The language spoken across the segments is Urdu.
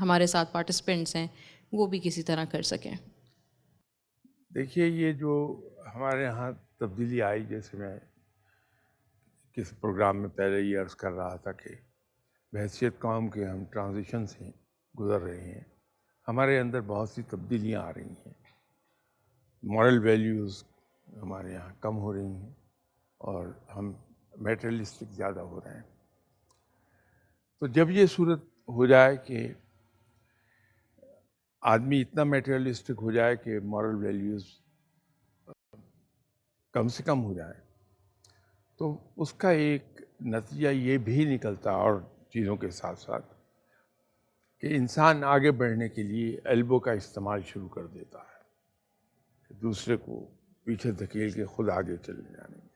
ہمارے ساتھ پارٹیسپینٹس ہیں وہ بھی کسی طرح کر سکیں؟ دیکھیے یہ جو ہمارے یہاں تبدیلی آئی، جیسے میں کس پروگرام میں پہلے یہ عرض کر رہا تھا کہ بحیثیت قوم کے ہم ٹرانزیشن سے گزر رہے ہیں، ہمارے اندر بہت سی تبدیلیاں آ رہی ہیں، مورل ویلیوز ہمارے یہاں کم ہو رہی ہیں اور ہم میٹریلسٹک زیادہ ہو رہے ہیں۔ تو جب یہ صورت ہو جائے کہ آدمی اتنا میٹریلسٹک ہو جائے کہ مورل ویلیوز کم سے کم ہو جائے، تو اس کا ایک نتیجہ یہ بھی نکلتا اور چیزوں کے ساتھ ساتھ کہ انسان آگے بڑھنے کے لیے ایلبو کا استعمال شروع کر دیتا ہے، کہ دوسرے کو پیچھے دھکیل کے خود آگے چلے جانے میں۔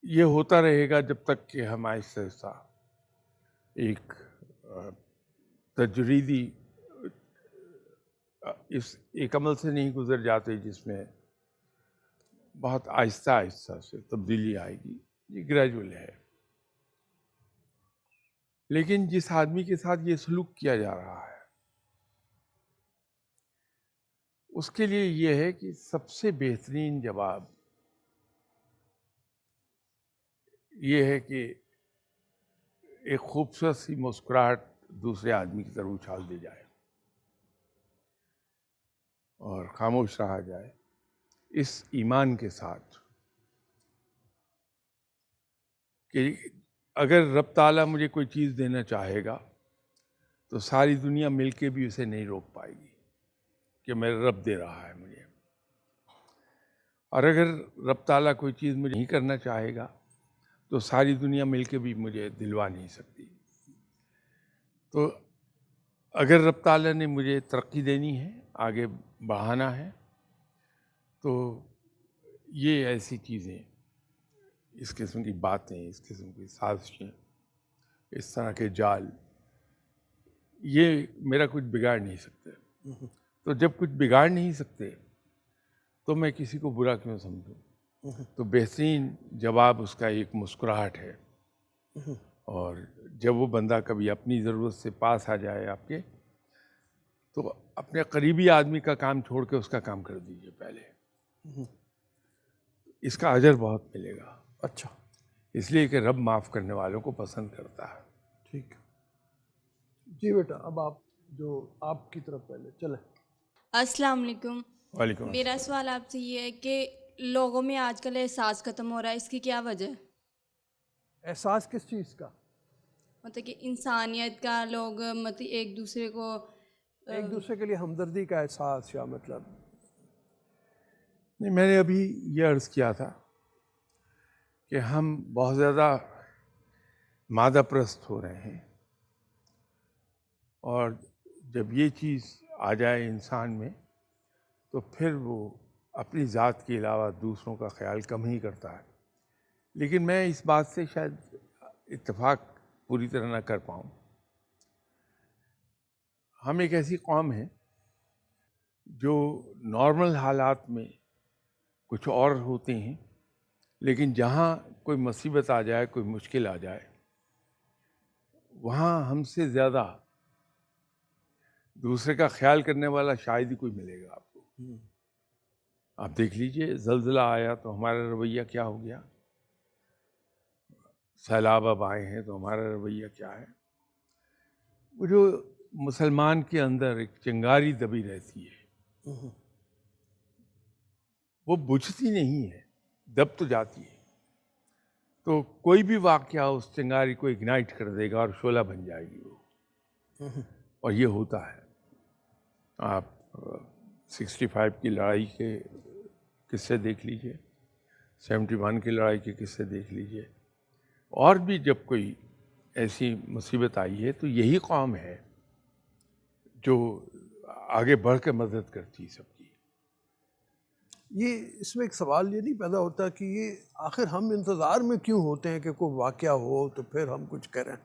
یہ ہوتا رہے گا جب تک کہ ہم آہستہ آہستہ ایک تجریدی اس ایک عمل سے نہیں گزر جاتے جس میں بہت آہستہ آہستہ سے تبدیلی آئے گی۔ یہ گریجول ہے، لیکن جس آدمی کے ساتھ یہ سلوک کیا جا رہا ہے اس کے لیے یہ ہے کہ سب سے بہترین جواب یہ ہے کہ ایک خوبصورت سی مسکراہٹ دوسرے آدمی کی طرف اچھال دی جائے اور خاموش رہا جائے، اس ایمان کے ساتھ کہ اگر رب تعالیٰ مجھے کوئی چیز دینا چاہے گا تو ساری دنیا مل کے بھی اسے نہیں روک پائے گی کہ میرا رب دے رہا ہے مجھے، اور اگر رب تعالیٰ کوئی چیز مجھے نہیں کرنا چاہے گا تو ساری دنیا مل کے بھی مجھے دلوا نہیں سکتی۔ تو اگر رب تعالیٰ نے مجھے ترقی دینی ہے، آگے بڑھانا ہے، تو یہ ایسی چیزیں، اس قسم کی باتیں، اس قسم کی سازشیں، اس طرح کے جال، یہ میرا کچھ بگاڑ نہیں سکتے۔ تو جب کچھ بگاڑ نہیں سکتے تو میں کسی کو برا کیوں سمجھوں؟ تو بہترین جواب اس کا ایک مسکراہٹ ہے، اور جب وہ بندہ کبھی اپنی ضرورت سے پاس آ جائے آپ کے، تو اپنے قریبی آدمی کا کام چھوڑ کے اس کا کام کر دیجیے پہلے، اس کا اجر بہت ملے گا۔ اچھا، اس لیے کہ رب معاف کرنے والوں کو پسند کرتا ہے۔ ٹھیک ہے جی بیٹا، اب آپ جو آپ کی طرف پہلے چلیں۔ السلام علیکم۔ وعلیکم میرا السلام۔ سوال آپ سے یہ ہے کہ لوگوں میں آج کل احساس ختم ہو رہا ہے، اس کی کیا وجہ ہے؟ احساس کس چیز کا؟ مطلب کہ انسانیت کا، لوگ مطلب ایک دوسرے کو ایک دوسرے کے لیے ہمدردی کا احساس، یا مطلب نہیں، میں نے ابھی یہ عرض کیا تھا کہ ہم بہت زیادہ مادہ پرست ہو رہے ہیں، اور جب یہ چیز آ جائے انسان میں تو پھر وہ اپنی ذات کے علاوہ دوسروں کا خیال کم ہی کرتا ہے۔ لیکن میں اس بات سے شاید اتفاق پوری طرح نہ کر پاؤں۔ ہم ایک ایسی قوم ہے جو نارمل حالات میں کچھ اور ہوتے ہیں، لیکن جہاں کوئی مصیبت آ جائے، کوئی مشکل آ جائے، وہاں ہم سے زیادہ دوسرے کا خیال کرنے والا شاید ہی کوئی ملے گا آپ کو۔ آپ دیکھ لیجئے، زلزلہ آیا تو ہمارا رویہ کیا ہو گیا، سیلاب اب آئے ہیں تو ہمارا رویہ کیا ہے۔ وہ جو مسلمان کے اندر ایک چنگاری دبی رہتی ہے، وہ بجھتی نہیں ہے، دب تو جاتی ہے، تو کوئی بھی واقعہ اس چنگاری کو اگنائٹ کر دے گا اور شعلہ بن جائے گی وہ، اور یہ ہوتا ہے۔ آپ 65 کی لڑائی کے قصے دیکھ لیجئے، 71 کی لڑائی کے قصے دیکھ لیجئے، اور بھی جب کوئی ایسی مصیبت آئی ہے تو یہی قوم ہے جو آگے بڑھ کے مدد کرتی ہے سب کی۔ یہ اس میں ایک سوال یہ نہیں پیدا ہوتا کہ یہ آخر ہم انتظار میں کیوں ہوتے ہیں کہ کوئی واقعہ ہو تو پھر ہم کچھ کریں؟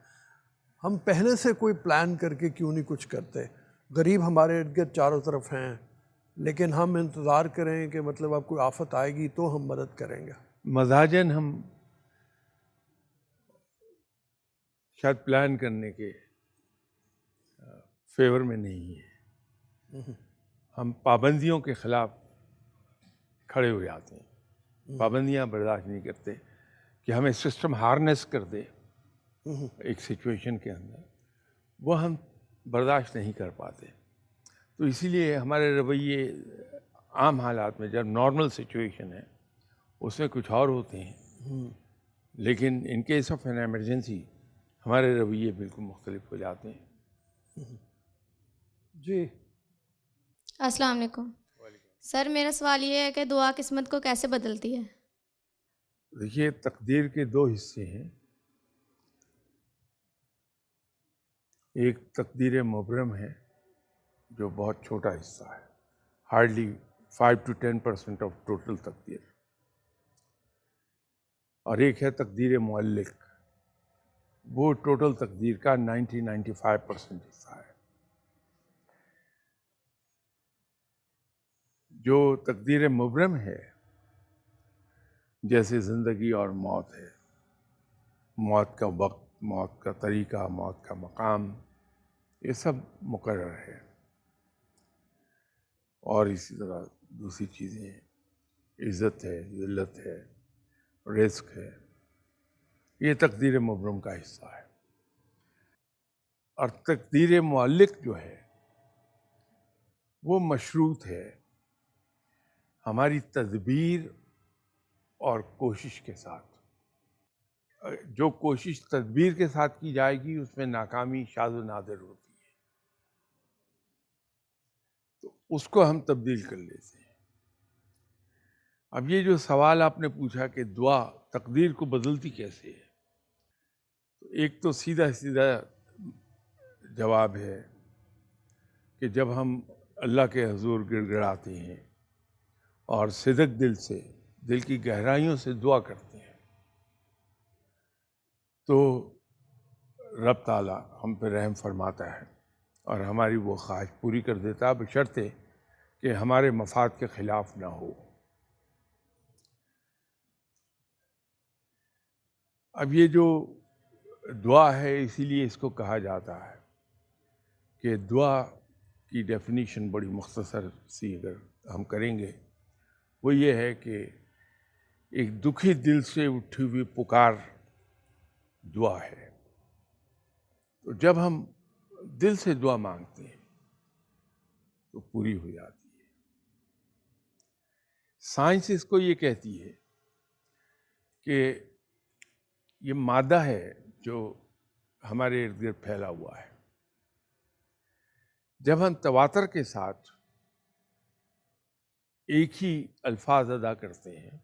ہم پہلے سے کوئی پلان کر کے کیوں نہیں کچھ کرتے؟ غریب ہمارے ارد گرد چاروں طرف ہیں، لیکن ہم انتظار کریں کہ مطلب اب کوئی آفت آئے گی تو ہم مدد کریں گے۔ مزاجن ہم شاید پلان کرنے کے فیور میں نہیں ہے. ہم پابندیوں کے خلاف کھڑے ہو جاتے ہیں, پابندیاں برداشت نہیں کرتے کہ ہمیں سسٹم ہارنس کر دے ایک سچویشن کے اندر, وہ ہم برداشت نہیں کر پاتے. تو اسی لیے ہمارے رویے عام حالات میں, جب نارمل سچویشن ہے اس میں کچھ اور ہوتے ہیں, لیکن in case of an emergency ہمارے رویے بالکل مختلف ہو جاتے ہیں. جی السلام علیکم سر. میرا سوال یہ ہے کہ دعا قسمت کو کیسے بدلتی ہے؟ دیکھیے, تقدیر کے دو حصے ہیں. ایک تقدیر مبرم ہے جو بہت چھوٹا حصہ ہے, ہارڈلی 5 to 10% آف ٹوٹل تقدیر, اور ایک ہے تقدیر معلق, وہ ٹوٹل تقدیر کا 95% حصہ ہے. جو تقدیر مبرم ہے, جیسے زندگی اور موت ہے, موت کا وقت, موت کا طریقہ, موت کا مقام, یہ سب مقرر ہے. اور اسی طرح دوسری چیزیں ہیں, عزت ہے, ذلت ہے, رزق ہے, یہ تقدیر مبرم کا حصہ ہے. اور تقدیر معلق جو ہے وہ مشروط ہے ہماری تدبیر اور کوشش کے ساتھ. جو کوشش تدبیر کے ساتھ کی جائے گی اس میں ناکامی شاذ و نادر ہوتی ہے, تو اس کو ہم تبدیل کر لیتے ہیں. اب یہ جو سوال آپ نے پوچھا کہ دعا تقدیر کو بدلتی کیسے ہے, تو ایک تو سیدھا سیدھا جواب ہے کہ جب ہم اللہ کے حضور گڑ گڑاتے ہیں اور صدق دل سے, دل کی گہرائیوں سے دعا کرتے ہیں, تو رب تعالیٰ ہم پہ رحم فرماتا ہے اور ہماری وہ خواہش پوری کر دیتا ہے, بشرطے کہ ہمارے مفاد کے خلاف نہ ہو. اب یہ جو دعا ہے, اسی لیے اس کو کہا جاتا ہے کہ دعا کی ڈیفینیشن بڑی مختصر سی اگر ہم کریں گے, وہ یہ ہے کہ ایک دکھی دل سے اٹھی ہوئی پکار دعا ہے. تو جب ہم دل سے دعا مانگتے ہیں تو پوری ہو جاتی ہے. سائنس اس کو یہ کہتی ہے کہ یہ مادہ ہے جو ہمارے ارد گرد پھیلا ہوا ہے, جب ہم تواتر کے ساتھ ایک ہی الفاظ ادا کرتے ہیں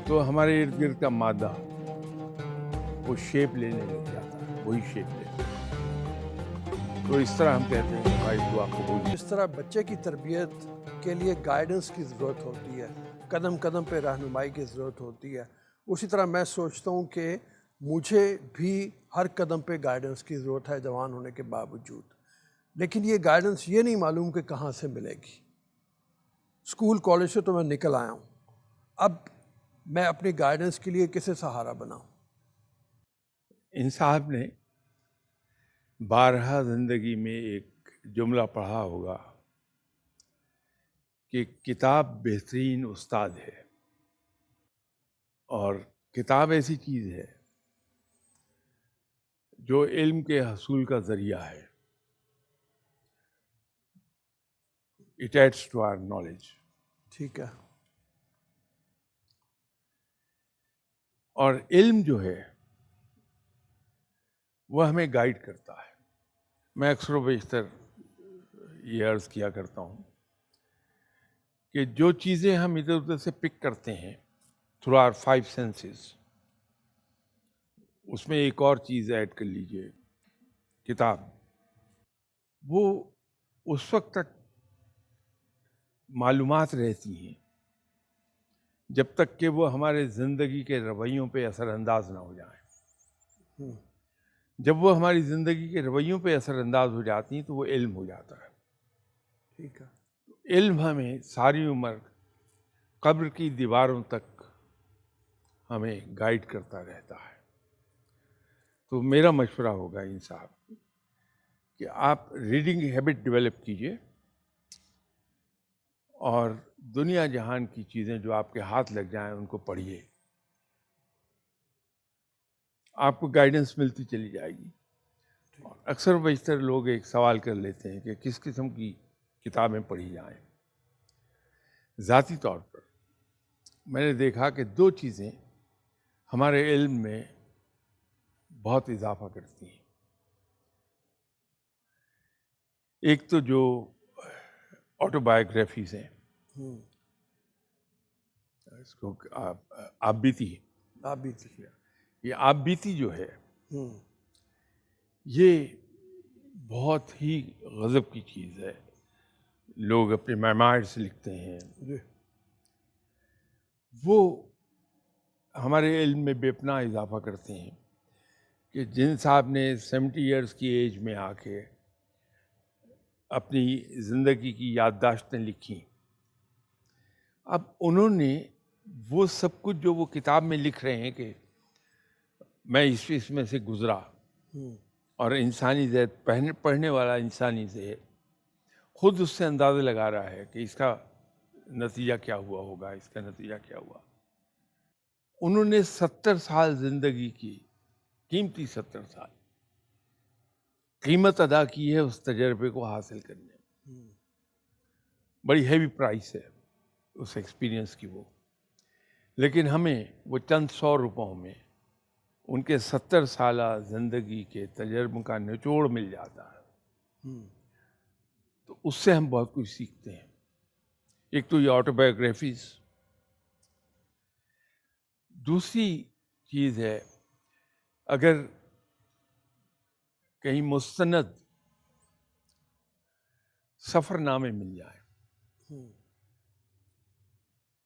تو ہمارے ارد گرد کا مادہ وہ شیپ لینے لگ جاتا ہے, وہی شیپ لیتا ہے. تو اس طرح ہم کہتے ہیں کہ ہماری دعا قبول. جس طرح بچے کی تربیت کے لیے گائیڈنس کی ضرورت ہوتی ہے, قدم قدم پہ رہنمائی کی ضرورت ہوتی ہے, اسی طرح میں سوچتا ہوں کہ مجھے بھی ہر قدم پہ گائیڈنس کی ضرورت ہے جوان ہونے کے باوجود. لیکن یہ گائیڈنس یہ نہیں معلوم کہ کہاں سے ملے گی. اسکول کالج سے تو میں نکل آیا ہوں, اب میں اپنی گائیڈنس کے لیے کسے سہارا بناؤں؟ ان صاحب نے بارہا زندگی میں ایک جملہ پڑھا ہوگا کہ کتاب بہترین استاد ہے, اور کتاب ایسی چیز ہے جو علم کے حصول کا ذریعہ ہے. It adds to our knowledge. ٹھیک ہے. اور علم جو ہے وہ ہمیں گائیڈ کرتا ہے. میں اکثر و بیشتر یہ عرض کیا کرتا ہوں کہ جو چیزیں ہم ادھر ادھر سے پک کرتے ہیں تھرو آر 5 senses, اس میں ایک اور چیز ایڈ کر لیجئے, کتاب. وہ اس وقت تک معلومات رہتی ہیں جب تک کہ وہ ہمارے زندگی کے رویوں پہ اثر انداز نہ ہو جائیں. جب وہ ہماری زندگی کے رویوں پہ اثر انداز ہو جاتی ہیں تو وہ علم ہو جاتا ہے. ٹھیک ہے. علم ہمیں ساری عمر قبر کی دیواروں تک ہمیں گائیڈ کرتا رہتا ہے. تو میرا مشورہ ہوگا ان صاحب کو کہ آپ ریڈنگ ہیبٹ ڈیولپ کیجئے اور دنیا جہان کی چیزیں جو آپ کے ہاتھ لگ جائیں ان کو پڑھیے. آپ کو گائیڈنس ملتی چلی جائے گی. اور اکثر و بیشتر لوگ ایک سوال کر لیتے ہیں کہ کس قسم کی کتابیں پڑھی جائیں. ذاتی طور پر میں نے دیکھا کہ دو چیزیں ہمارے علم میں بہت اضافہ کرتی ہیں. ایک تو جو آٹو بایوگرافیز ہیں، اس کو آپ بیتی آپ بھی یہ آپ بیتی جو ہے یہ بہت ہی غضب کی چیز ہے. لوگ اپنے میمائرس لکھتے ہیں، جی وہ ہمارے علم میں بے پناہ اضافہ کرتے ہیں کہ جن صاحب نے 70 ایئرس کی ایج میں آ کے اپنی زندگی کی یادداشتیں لکھیں، اب انہوں نے وہ سب کچھ جو وہ کتاب میں لکھ رہے ہیں کہ میں اس میں سے گزرا، اور انسانی ذہن پڑھنے والا انسانی ذہن خود اس سے اندازہ لگا رہا ہے کہ اس کا نتیجہ کیا ہوا ہوگا، اس کا نتیجہ کیا ہوا. انہوں نے 70 سال زندگی کی، قیمتی 70 سال قیمت ادا کی ہے اس تجربے کو حاصل کرنے میں. بڑی ہیوی پرائس ہے اس ایکسپیرینس کی وہ، لیکن ہمیں وہ چند 100 روپوں میں ان کے 70 سالہ زندگی کے تجربوں کا نچوڑ مل جاتا ہے. تو اس سے ہم بہت کچھ سیکھتے ہیں. ایک تو یہ آٹو بایوگرافیز. دوسری چیز ہے اگر کہیں مستند سفر نامے مل جائیں.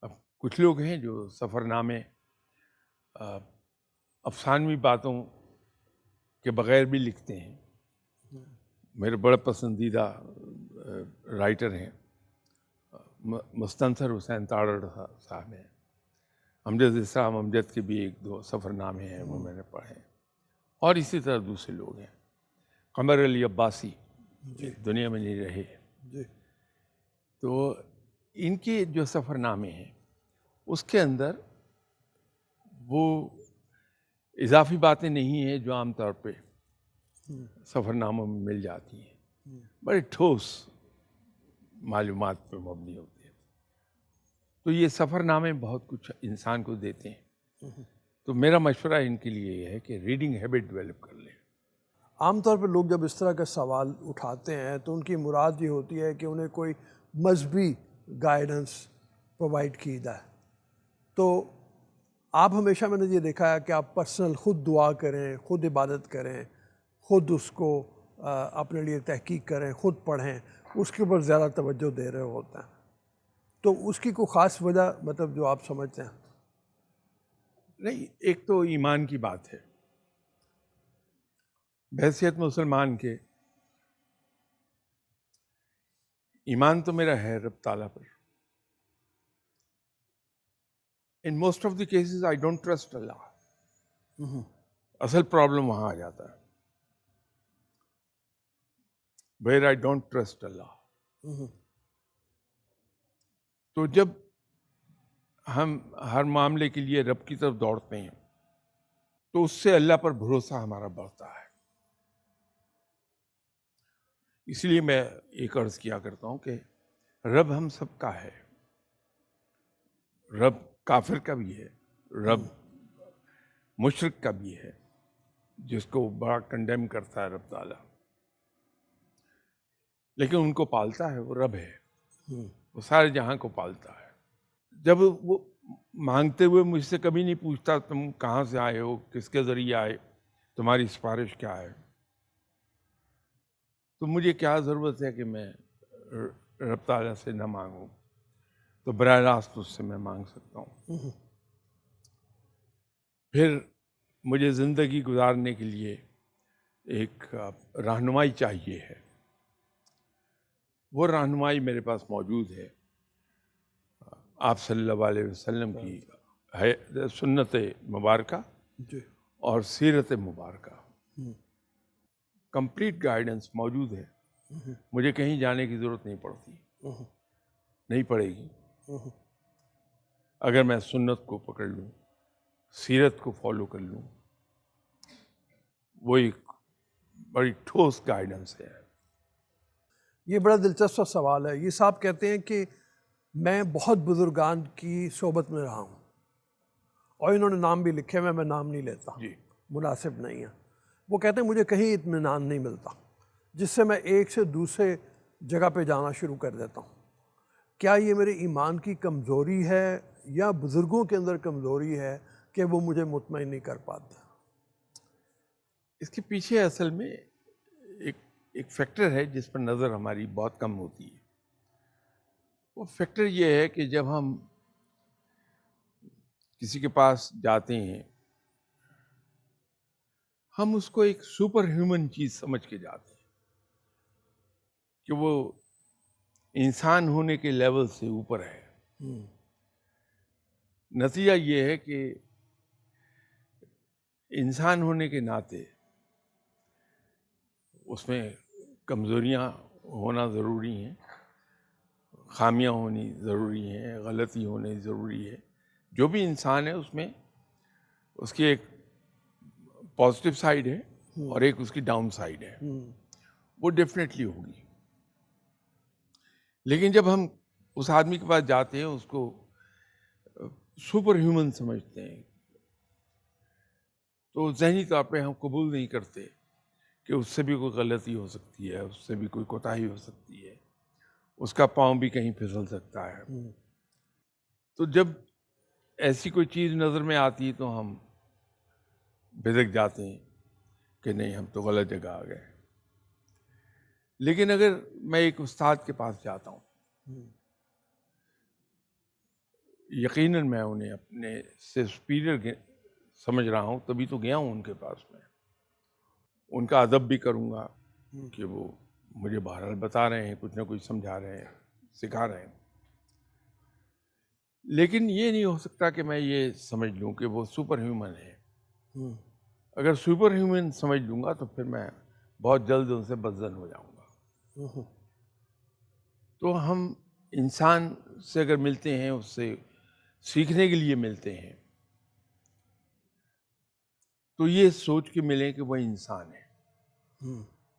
اب کچھ لوگ ہیں جو سفر نامے افسانوی باتوں کے بغیر بھی لکھتے ہیں. میرے بڑے پسندیدہ رائٹر ہیں مستنصر حسین تاڑڑ صاحب ہیں. امجد اسلام امجد کے بھی 1-2 سفر نامے ہیں وہ میں نے پڑھے ہیں. اور اسی طرح دوسرے لوگ ہیں. قمر علی عباسی دنیا میں نہیں رہے. جی تو ان کے جو سفر نامے ہیں اس کے اندر وہ اضافی باتیں نہیں ہیں جو عام طور پہ سفر ناموں میں مل جاتی ہیں. بڑے ٹھوس معلومات پہ مبنی ہوتے ہیں. تو یہ سفر نامے بہت کچھ انسان کو دیتے ہیں. تو میرا مشورہ ان کے لیے یہ ہے کہ ریڈنگ ہیبٹ ڈیولپ کر لیں. عام طور پہ لوگ جب اس طرح کا سوال اٹھاتے ہیں تو ان کی مراد یہ ہوتی ہے کہ انہیں کوئی مذہبی گائیڈنس پرووائڈ کی جائے. تو آپ ہمیشہ میں نے یہ دیکھا ہے کہ آپ پرسنل خود دعا کریں، خود عبادت کریں، خود اس کو اپنے لیے تحقیق کریں، خود پڑھیں، اس کے اوپر زیادہ توجہ دے رہے ہوتے ہیں. تو اس کی کوئی خاص وجہ مطلب جو آپ سمجھتے ہیں؟ نہیں، ایک تو ایمان کی بات ہے. بحیثیت مسلمان کے ایمان تو میرا ہے رب تعالیٰ پر. In most of the cases I don't trust Allah. اصل پرابلم وہاں آ جاتا ہے where I don't trust Allah. تو جب ہم ہر معاملے کے لیے رب کی طرف دوڑتے ہیں تو اس سے اللہ پر بھروسہ ہمارا بڑھتا ہے. اس لیے میں ایک عرض کیا کرتا ہوں کہ رب ہم سب کا ہے. رب کافر کا بھی ہے، رب مشرک کا بھی ہے جس کو بڑا کنڈیم کرتا ہے رب تعالیٰ، لیکن ان کو پالتا ہے. وہ رب ہے، وہ سارے جہاں کو پالتا ہے. جب وہ مانگتے ہوئے مجھ سے کبھی نہیں پوچھتا تم کہاں سے آئے ہو، کس کے ذریعے آئے، تمہاری سفارش کیا ہے، تو مجھے کیا ضرورت ہے کہ میں رب تعالیٰ سے نہ مانگوں. تو براہ راست اس سے میں مانگ سکتا ہوں. پھر مجھے زندگی گزارنے کے لیے ایک رہنمائی چاہیے ہے. وہ رہنمائی میرے پاس موجود ہے. آپ صلی اللہ علیہ وسلم کی ہے سنت مبارکہ جی اور سیرت مبارکہ. کمپلیٹ گائیڈنس موجود ہے. مجھے کہیں جانے کی ضرورت نہیں پڑتی، نہیں پڑے گی. اگر میں سنت کو پکڑ لوں، سیرت کو فالو کر لوں، وہ ایک بڑی ٹھوس گائیڈنس ہے. یہ بڑا دلچسپ سوال ہے. یہ صاحب کہتے ہیں کہ میں بہت بزرگان کی صحبت میں رہا ہوں، اور انہوں نے نام بھی لکھے ہوئے، میں نام نہیں لیتا، جی. مناسب نہیں ہے. وہ کہتے ہیں مجھے کہیں اطمینان نہیں ملتا، جس سے میں ایک سے دوسرے جگہ پہ جانا شروع کر دیتا ہوں. کیا یہ میرے ایمان کی کمزوری ہے یا بزرگوں کے اندر کمزوری ہے کہ وہ مجھے مطمئن نہیں کر پاتے؟ اس کے پیچھے اصل میں ایک فیکٹر ہے جس پر نظر ہماری بہت کم ہوتی ہے. وہ فیکٹر یہ ہے کہ جب ہم کسی کے پاس جاتے ہیں، ہم اس کو ایک سپر ہیومن چیز سمجھ کے جاتے ہیں کہ وہ انسان ہونے کے لیول سے اوپر ہے. نتیجہ یہ ہے کہ انسان ہونے کے ناطے اس میں کمزوریاں ہونا ضروری ہیں، خامیاں ہونی ضروری ہیں، غلطی ہونی ضروری ہے. جو بھی انسان ہے اس میں اس کی ایک پازیٹیو سائڈ ہے اور ایک اس کی ڈاؤن سائڈ ہے، وہ ڈیفینیٹلی ہوگی. لیکن جب ہم اس آدمی کے پاس جاتے ہیں، اس کو سپر ہیومن سمجھتے ہیں، تو ذہنی طور پہ ہم قبول نہیں کرتے کہ اس سے بھی کوئی غلطی ہو سکتی ہے، اس سے بھی کوئی کوتاہی ہو سکتی ہے، اس کا پاؤں بھی کہیں پھسل سکتا ہے. تو جب ایسی کوئی چیز نظر میں آتی ہے تو ہم بھدک جاتے ہیں کہ نہیں، ہم تو غلط جگہ آ گئے. لیکن اگر میں ایک استاد کے پاس جاتا ہوں، یقیناً میں انہیں اپنے سے سپیریئر سمجھ رہا ہوں، تبھی تو گیا ہوں ان کے پاس. میں ان کا ادب بھی کروں گا کہ وہ مجھے بہرحال بتا رہے ہیں، کچھ نہ کچھ سمجھا رہے ہیں، سکھا رہے ہیں. لیکن یہ نہیں ہو سکتا کہ میں یہ سمجھ لوں کہ وہ سپر ہیومن ہے. اگر سپر ہیومن سمجھ لوں گا تو پھر میں بہت جلد ان سے بدظن ہو جاؤں گا. تو ہم انسان سے اگر ملتے ہیں، اس سے سیکھنے کے لیے ملتے ہیں، تو یہ سوچ کے ملیں کہ وہ انسان ہے،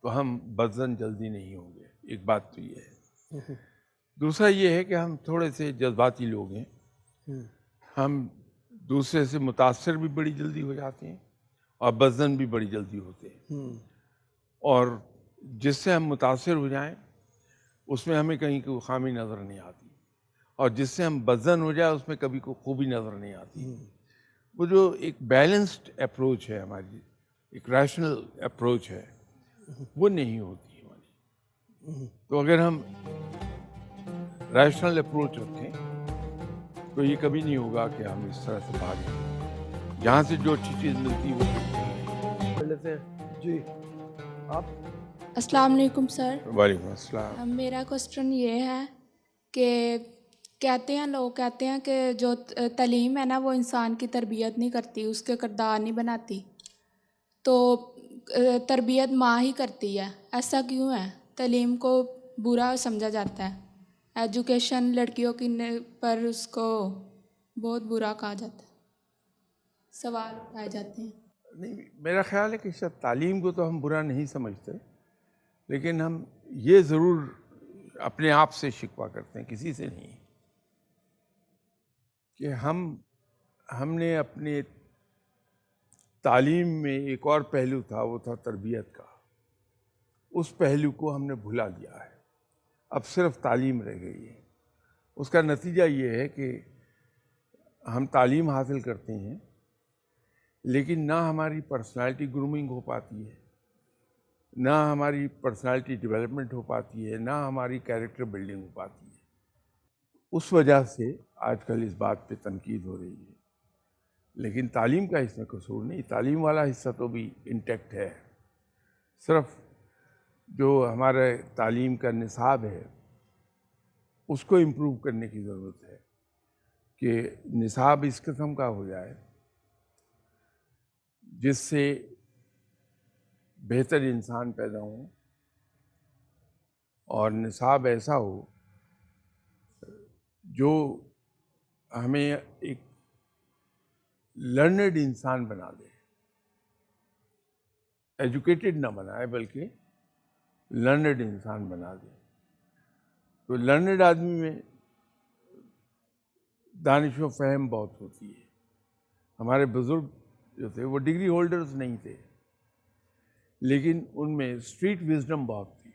تو ہم بدظن جلدی نہیں ہوں گے. ایک بات تو یہ ہے. دوسرا یہ ہے کہ ہم تھوڑے سے جذباتی لوگ ہیں، ہم دوسرے سے متاثر بھی بڑی جلدی ہو جاتے ہیں اور بدظن بھی بڑی جلدی ہوتے ہیں. اور جس سے ہم متاثر ہو جائیں اس میں ہمیں کہیں کوئی خامی نظر نہیں آتی، اور جس سے ہم بدظن ہو جائے اس میں کبھی کوئی خوبی نظر نہیں آتی. وہ جو ایک بیلنسڈ اپروچ ہے ہماری، ایک ریشنل اپروچ ہے، وہ نہیں ہوتی ہماری. تو اگر ہم ریشنل اپروچ رکھیں تو یہ کبھی نہیں ہوگا کہ ہم اس طرح سے بھاگیں. جہاں سے جو اچھی چیز ملتی ہے وہ کر لیتے ہیں. جی آپ. السلام علیکم سر. وعلیکم السلام. میرا کوسچن یہ ہے کہ لوگ کہتے ہیں کہ جو تعلیم ہے نا وہ انسان کی تربیت نہیں کرتی، اس کے کردار نہیں بناتی، تو تربیت ماں ہی کرتی ہے. ایسا کیوں ہے؟ تعلیم کو برا سمجھا جاتا ہے، ایجوکیشن لڑکیوں کی پر اس کو بہت برا کہا جاتا ہے، سوال اٹھائے جاتے ہیں. نہیں، میرا خیال ہے کہ شاید تعلیم کو تو ہم برا نہیں سمجھتے، لیکن ہم یہ ضرور اپنے آپ سے شکوہ کرتے ہیں، کسی سے نہیں، کہ ہم نے اپنے تعلیم میں ایک اور پہلو تھا، وہ تھا تربیت کا. اس پہلو کو ہم نے بھلا دیا ہے، اب صرف تعلیم رہ گئی ہے. اس کا نتیجہ یہ ہے کہ ہم تعلیم حاصل کرتے ہیں لیکن نہ ہماری پرسنالٹی گرومنگ ہو پاتی ہے، نہ ہماری پرسنالٹی ڈیولپمنٹ ہو پاتی ہے، نہ ہماری کیریکٹر بلڈنگ ہو پاتی ہے. اس وجہ سے آج کل اس بات پہ تنقید ہو رہی ہے. لیکن تعلیم کا اس میں قصور نہیں، تعلیم والا حصہ تو بھی انٹیکٹ ہے. صرف جو ہمارے تعلیم کا نصاب ہے اس کو امپروو کرنے کی ضرورت ہے، کہ نصاب اس قسم کا ہو جائے جس سے بہتر انسان پیدا ہوں اور نصاب ایسا ہو جو ہمیں ایک لرنڈ انسان بنا دے، ایجوکیٹڈ نہ بنائے بلکہ لرنڈ انسان بنا دے۔ تو لرنڈ آدمی میں دانش و فہم بہت ہوتی ہے۔ ہمارے بزرگ جو تھے وہ ڈگری ہولڈرز نہیں تھے، لیکن ان میں اسٹریٹ وزڈم بہت تھی،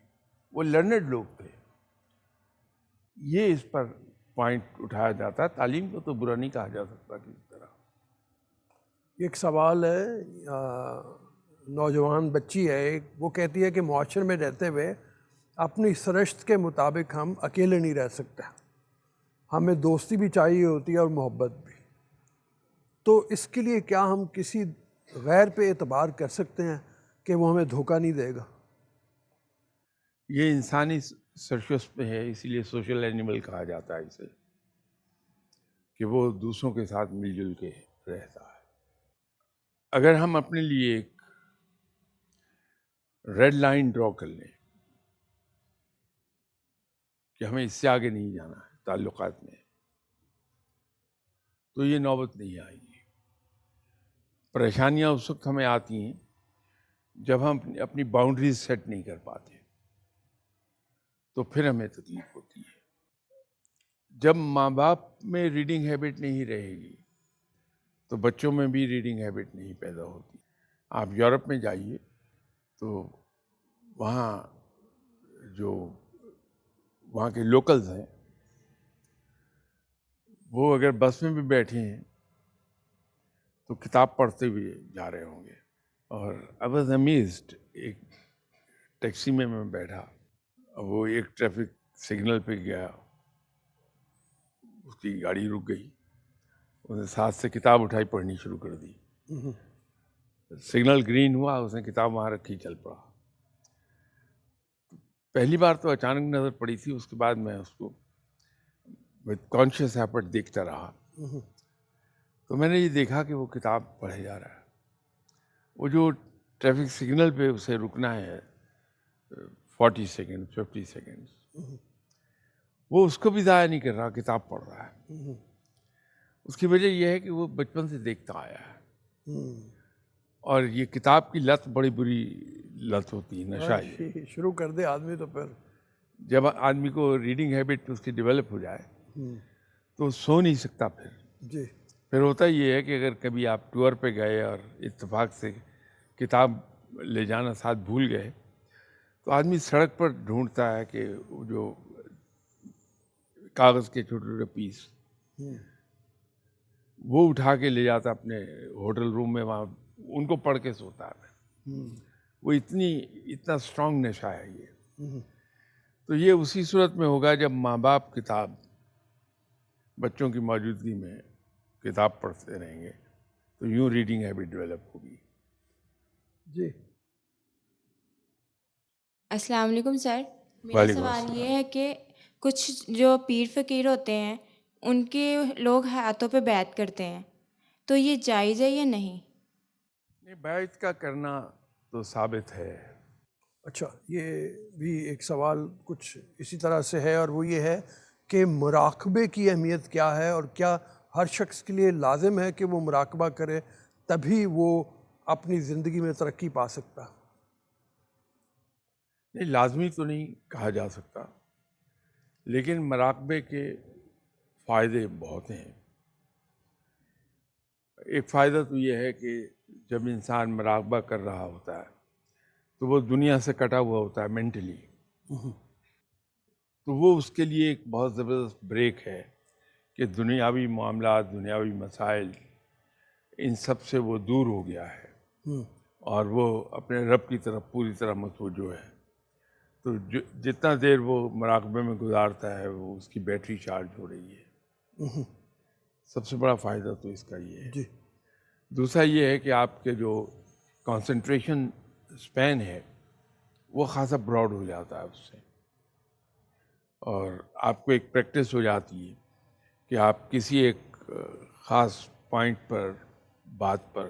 وہ لرنڈ لوگ تھے۔ یہ اس پر پوائنٹ اٹھایا جاتا ہے۔ تعلیم کو تو برا نہیں کہا جا سکتا کسی طرح۔ ایک سوال ہے، نوجوان بچی ہے ایک، وہ کہتی ہے کہ معاشرے میں رہتے ہوئے اپنی سرشت کے مطابق ہم اکیلے نہیں رہ سکتے، ہمیں دوستی بھی چاہیے ہوتی ہے اور محبت بھی۔ تو اس کے لیے کیا ہم کسی غیر پہ اعتبار کر سکتے ہیں کہ وہ ہمیں دھوکہ نہیں دے گا؟ یہ انسانی سرشت میں ہے، اسی لیے سوشل اینیمل کہا جاتا ہے اسے، کہ وہ دوسروں کے ساتھ مل جل کے رہتا ہے۔ اگر ہم اپنے لیے ایک ریڈ لائن ڈرا کر لیں کہ ہمیں اس سے آگے نہیں جانا ہے تعلقات میں، تو یہ نوبت نہیں آئے گی۔ پریشانیاں اس وقت ہمیں آتی ہیں جب ہم اپنی باؤنڈریز سیٹ نہیں کر پاتے، تو پھر ہمیں تکلیف ہوتی ہے۔ جب ماں باپ میں ریڈنگ ہیبٹ نہیں رہے گی تو بچوں میں بھی ریڈنگ ہیبٹ نہیں پیدا ہوتی۔ آپ یورپ میں جائیے تو وہاں جو وہاں کے لوکلز ہیں وہ اگر بس میں بھی بیٹھے ہیں تو کتاب پڑھتے ہوئے جا رہے ہوں گے۔ اور I was amazed، ایک ٹیکسی میں بیٹھا، وہ ایک ٹریفک سگنل پہ گیا، اس کی گاڑی رک گئی، اس نے ساتھ سے کتاب اٹھائی پڑھنی شروع کر دی۔ سگنل گرین ہوا، اس نے کتاب وہاں رکھی، چل پڑا۔ پہلی بار تو اچانک نظر پڑی تھی، اس کے بعد میں اس کو وتھ کانشیس ایفرٹ دیکھتا رہا، تو میں نے یہ دیکھا کہ وہ کتاب پڑھے جا رہا ہے۔ وہ جو ٹریفک سگنل پہ اسے رکنا ہے 40 سیکنڈ 50 سیکنڈ، وہ اس کو بھی ضائع نہیں کر رہا، کتاب پڑھ رہا ہے۔ اس کی وجہ یہ ہے کہ وہ بچپن سے دیکھتا آیا ہے، اور یہ کتاب کی لت بڑی بری لت ہوتی ہے، نشہ ہے۔ شروع کر دے آدمی تو پھر جب آدمی کو ریڈنگ ہیبٹ اس کی ڈیولپ ہو جائے تو سو نہیں سکتا۔ جی پھر ہوتا یہ ہے کہ اگر کبھی آپ ٹور پہ گئے اور اتفاق سے کتاب لے جانا ساتھ بھول گئے تو آدمی سڑک پر ڈھونڈتا ہے کہ وہ جو کاغذ کے چھوٹے چھوٹے پیس وہ اٹھا کے لے جاتا اپنے ہوٹل روم میں، وہاں ان کو پڑھ کے سوتا ہے۔ وہ اتنا اسٹرانگ نشہ ہے یہ۔ تو یہ اسی صورت میں ہوگا جب ماں باپ کتاب بچوں کی موجودگی میں کتاب پڑھتے رہیں گے تو یوں ریڈنگ ہیبٹ ڈیولپ ہوگی۔ جی السلام علیکم سر، میرا وعلیکم سوال السلام۔ یہ ہے کہ کچھ جو پیر فقیر ہوتے ہیں ان کے لوگ ہاتھوں پہ بیعت کرتے ہیں، تو یہ جائز ہے یا نہیں؟ بیعت کا کرنا تو ثابت ہے۔ اچھا، یہ بھی ایک سوال کچھ اسی طرح سے ہے، اور وہ یہ ہے کہ مراقبے کی اہمیت کیا ہے، اور کیا ہر شخص کے لیے لازم ہے کہ وہ مراقبہ کرے تبھی وہ اپنی زندگی میں ترقی پا سکتا؟ نہیں، لازمی تو نہیں کہا جا سکتا، لیکن مراقبے کے فائدے بہت ہیں۔ ایک فائدہ تو یہ ہے کہ جب انسان مراقبہ کر رہا ہوتا ہے تو وہ دنیا سے کٹا ہوا ہوتا ہے مینٹلی، تو وہ اس کے لیے ایک بہت زبردست بریک ہے کہ دنیاوی معاملات، دنیاوی مسائل، ان سب سے وہ دور ہو گیا ہے اور وہ اپنے رب کی طرف پوری طرح متوجہ ہے۔ تو جتنا دیر وہ مراقبے میں گزارتا ہے وہ اس کی بیٹری چارج ہو رہی ہے۔ سب سے بڑا فائدہ تو اس کا یہ ہے۔ جی دوسرا یہ ہے کہ آپ کے جو کنسنٹریشن اسپین ہے وہ خاصا براڈ ہو جاتا ہے اس سے، اور آپ کو ایک پریکٹس ہو جاتی ہے کہ آپ کسی ایک خاص پوائنٹ پر، بات پر